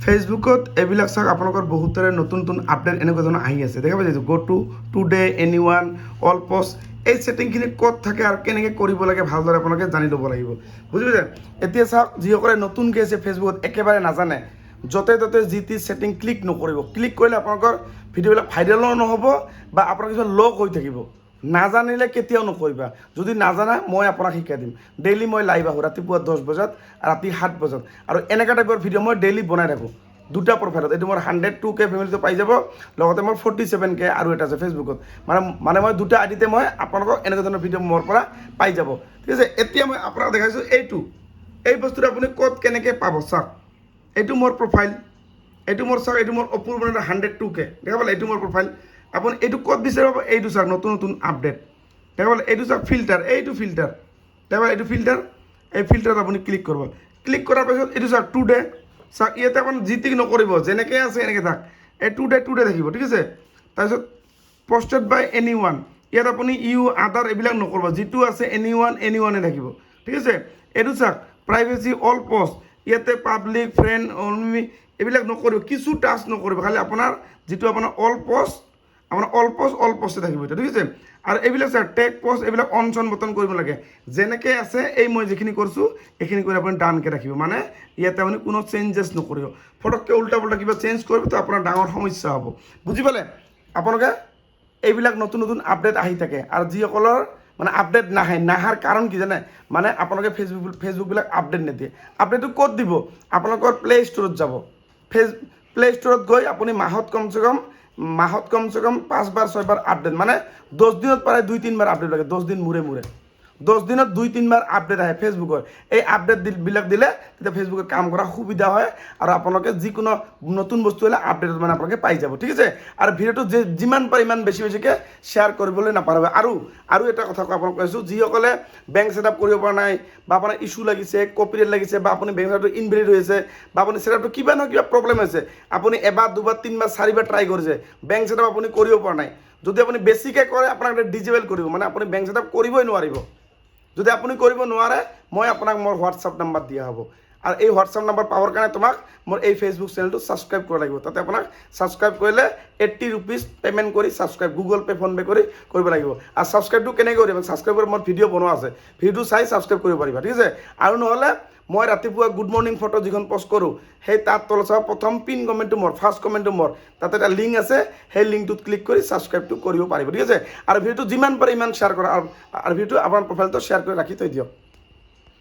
ফেচবুকত এইবিলাক চাওক আপোনালোকৰ বহুতৰে নতুন নতুন আপডেট এনেকুৱা ধৰণৰ আহি আছে দেখা পাইছে গ' টু টুডে এনিৱান অল পষ্ট এই ছেটিংখিনি ক'ত থাকে আৰু কেনেকৈ কৰিব লাগে ভালদৰে আপোনালোকে জানি ল'ব লাগিব বুজি পাইছে এতিয়া চাওক যিসকলে নতুনকৈ আছে ফেচবুকত একেবাৰে নাজানে য'তে ত'তে যি টি ছেটিং ক্লিক নকৰিব ক্লিক কৰিলে আপোনালোকৰ ভিডিঅ'বিলাক ভাইৰেলো নহ'ব বা আপোনাৰ কিছুমান লগ হৈ থাকিব নাজানিলে কেতিয়াও নকৰিবা যদি নাজানা মই আপোনাক শিকাই দিম ডেইলি মই লাইভ আহোঁ ৰাতিপুৱা 10 বজাত ৰাতি 7 বজাত আৰু এনেকুৱা টাইপৰ ভিডিঅ' মই ডেইলি বনাই থাকোঁ দুটা প্ৰফাইলত এইটো মোৰ 102K ফেমিলিটো পাই যাব লগতে মোৰ 47K আৰু এটা আছে ফেচবুকত মানে মই দুটা আইডিতে মই আপোনালোকক এনেকুৱা ধৰণৰ ভিডিঅ' মোৰ পৰা পাই যাব ঠিক আছে এতিয়া মই আপোনাক দেখাইছোঁ এই বস্তুটো আপুনি ক'ত কেনেকৈ পাব চাওক এইটো মোৰ প্ৰফাইল এইটো মোৰ চাওক এইটো মোৰ অপূৰ্ব 102K দেখা পালে এইটো মোৰ প্ৰফাইল আপুনি এইটো ক'ত বিচাৰিব এইটো চাওক নতুন নতুন আপডেট দেখা পালে এইটো চাওক ফিল্টাৰ এইটো ফিল্টাৰ দেখা পালে এইটো ফিল্টাৰ এই ফিল্টাৰত আপুনি ক্লিক কৰিব ক্লিক কৰাৰ পাছত এইটো চাওক টুডে চাওক ইয়াতে আপুনি যি টি নকৰিব যেনেকৈ আছে এনেকৈ থাক এই টুডে থাকিব ঠিক আছে তাৰপিছত পষ্টেড বাই এনিৱান ইয়াত আপুনি ইউ আদাৰ এইবিলাক নকৰিব যিটো আছে এনিৱানে থাকিব ঠিক আছে এইটো চাওক প্ৰাইভেচি অল পষ্ট ইয়াতে পাব্লিক ফ্ৰেণ্ড অনলি এইবিলাক নকৰিব কিছু টাচ নকৰিব খালি আপোনাৰ যিটো আপোনাৰ অল পষ্টে থাকিব এতিয়া ঠিক আছে আৰু এইবিলাক চাওক টেগ পষ্ট এইবিলাক অন চন বটন কৰিব লাগে যেনেকৈ আছে এই মই যিখিনি কৰিছোঁ এইখিনি কৰি আপুনি ডানকৈ ৰাখিব মানে ইয়াতে আপুনি কোনো চেঞ্জেছ নকৰিব ফটককৈ উল্টা পুল্টা কিবা চেঞ্জ কৰিব তো আপোনাৰ ডাঙৰ সমস্যা হ'ব বুজি পালে আপোনালোকে এইবিলাক নতুন নতুন আপডেট আহি থাকে আৰু যিসকলৰ মানে আপডেট নাহাৰ কাৰণ কি জানে মানে আপোনালোকে ফেচবুকবিলাক আপডেট নিদিয়ে আপডেটটো ক'ত দিব আপোনালোকৰ প্লে ষ্ট'ৰত যাব প্লে ষ্ট'ৰত গৈ আপুনি মাহত কমচে কম 5বাৰ 6বাৰ আপডেট মানে 10 দিনত প্ৰায় 2-3 বাৰ আপডেট লাগে 10 দিন মূৰে 10 দিনত 2-3 বাৰ আপডেট আহে ফেচবুকৰ এই আপডেটবিলাক দিলে তেতিয়া ফেচবুকে কাম কৰা সুবিধা হয় আৰু আপোনালোকে যিকোনো নতুন বস্তু হ'লে আপডেটত মানে আপোনালোকে পাই যাব ঠিক আছে আৰু ভিডিঅ'টো যিমান পাৰে ইমান বেছিকৈ শ্বেয়াৰ কৰিবলৈ নাপাহৰিব আৰু এটা কথা আপোনাক কৈছোঁ যিসকলে বেংক ছেটআপ কৰিব পৰা নাই বা আপোনাৰ ইছ্যু লাগিছে কপিৰাইট লাগিছে বা আপুনি বেংক ছেটআপটো ইনভেলিড হৈ আছে বা আপুনি ছেটআপটো কিবা নহয় কিবা প্ৰব্লেম হৈছে আপুনি এবাৰ 2বাৰ 3বাৰ 4বাৰ ট্ৰাই কৰিছে বেংক ছেটআপ আপুনি কৰিব পৰা নাই যদি আপুনি বেছিকৈ কৰে আপোনাক ডিজেবল কৰিব মানে আপুনি বেংক ছেটআপ কৰিবই নোৱাৰিব যদি আপুনি কৰিব নোৱাৰে মই আপোনাক মোৰ হোৱাটছআপ নাম্বাৰ দিয়া হ'ব আৰু এই হোৱাটছআপ নাম্বাৰ পাবৰ কাৰণে তোমাক মোৰ এই ফেচবুক চেনেলটো ছাবস্ক্ৰাইব কৰিব লাগিব তাতে আপোনাক ছাবস্ক্ৰাইব কৰিলে 80 ৰুপিজ পে'মেণ্ট কৰি subscribe Google pay' phone pay' কৰি কৰিব লাগিব আৰু ছাবস্ক্ৰাইবটো কেনেকৈ কৰিব ছাবস্ক্ৰাইব কৰি মোৰ ভিডিঅ' বনোৱা আছে ভিডিঅ'টো চাই ছাবস্ক্ৰাইব কৰিব পাৰিবা ঠিক আছে আৰু নহ'লে মই ৰাতিপুৱা গুড মৰ্ণিং ফটো যিখন পষ্ট কৰোঁ সেই তাত তলত চাব প্ৰথম পিন কমেণ্টটো মোৰ ফাৰ্ষ্ট কমেণ্টটো মোৰ তাতে এটা লিংক আছে সেই লিংকটোত ক্লিক কৰি ছাবস্ক্ৰাইবটো কৰিব পাৰিব ঠিক আছে আৰু ভিডিঅ'টো যিমান পাৰে ইমান শ্বেয়াৰ কৰা আৰু ভিডিঅ'টো আপোনাৰ প্ৰফাইলটো শ্বেয়াৰ কৰি ৰাখি থৈ দিয়ক